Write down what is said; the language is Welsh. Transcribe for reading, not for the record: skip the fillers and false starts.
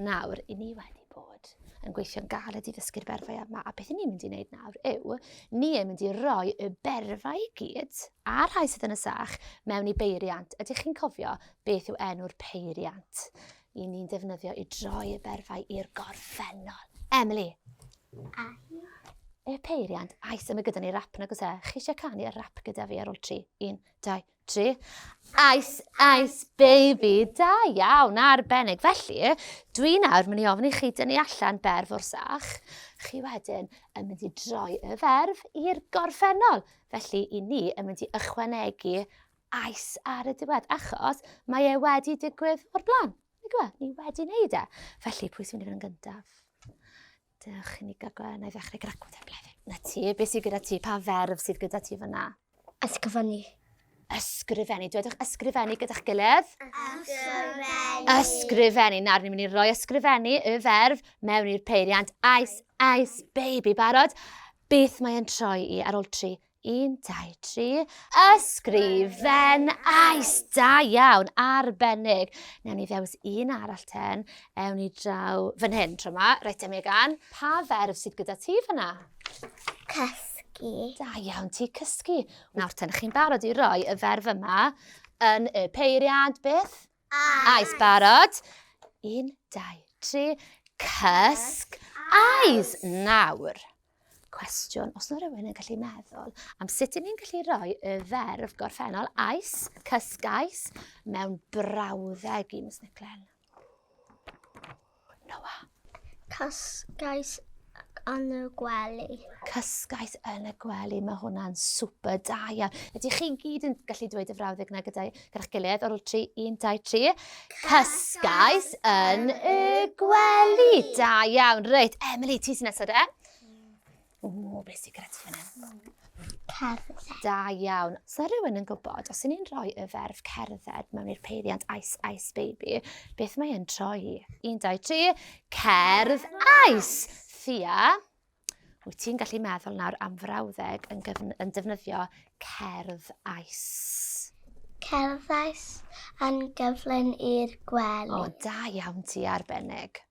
Nawr, i ni wedi bod yn gweithio'n galed i ddysgu'r berfau yma, a beth ni'n mynd i wneud nawr yw, ni yn mynd i roi y berfau i gyd, a'r rhai sydd yn y sach, mewn i beiriant. Ydych chi'n cofio beth yw enw'r peiriant? I ni'n defnyddio i droi y berfau i'r gorffennol. Emily? Y peiriant, ais, yma gyda ni rap nag oes e. Chi eisiau canu y rap gyda fi ar ôl 3? 1, 2, 3. Ice, ice, baby. Da iawn, arbennig. Felly, dwi nawr mynd i ofyn i chi dynnu allan berf o'r sach. Chi wedyn yn mynd i droi y ferf i'r gorffennol. Felly, i ni yn mynd i ychwanegu ice ar y diwedd, achos mae e wedi digwydd o'r blaen. Ni wedi wneud e. Felly, pwy sy'n mynd i fynd yn gyntaf? Dewch i ni gael na i ddechrau gyda bleddyn. Na ti, beth sydd gyda ti? Pa ferf sydd gyda ti fyna? Ysgrifennu. Ysgrifennu. Dwedwch ysgrifennu gyda'ch gilydd? Ysgrifennu. Ysgrifennu. Nawr ni'n mynd i roi ysgrifennu y ferf mewn i'r peiriant. Ice, ice, baby. Barod? Beth mae'n troi i ar ôl 3? 1, 2, 3. Ysgrifen ice. Da iawn, arbennig. Newn ni ddewis un arall ten. Ewn ni draw fan hyn tro yma. Reit, Megan. Pa ferf sydd gyda ti fyna? Cysgu. Da iawn, ti cysgu. Nawr ten, chi'n barod i roi y ferf yma yn y peiriant beth? Ice. Barod? 1, 2, 3. Cysg ice. Nawr. Cwestiwn, os yna rhywun yn gallu meddwl am sut ni'n gallu rhoi y ferf gorffennol ice, cysg ice, mewn brawddeg i Miss Niclen. Noah. Cysgais yn y gwely. Cysgais yn y gwely, mae hwnna'n super da iawn. Ydych chi gyd yn gallu dweud y frawddeg na gyda'ch gilydd ar ôl 3, 1, 2, 3. Cysgais yn y gwely. Da iawn. Reit, Emily, ti sy'n nesaf de? Beth sy'n gyda ti fan hyn? Cerdded. Da iawn. So rhywun yn gwybod, os ni'n rhoi y ferf cerdded mewn i'r peiriant ice, ice, baby, beth mae e'n troi i? 1, 2, 3. Cerdd ice. Thea, wyt ti'n gallu meddwl nawr am frawddeg yn defnyddio cerdd ice? Cerddais yn gyflym i'r gwely. O, da iawn ti arbennig.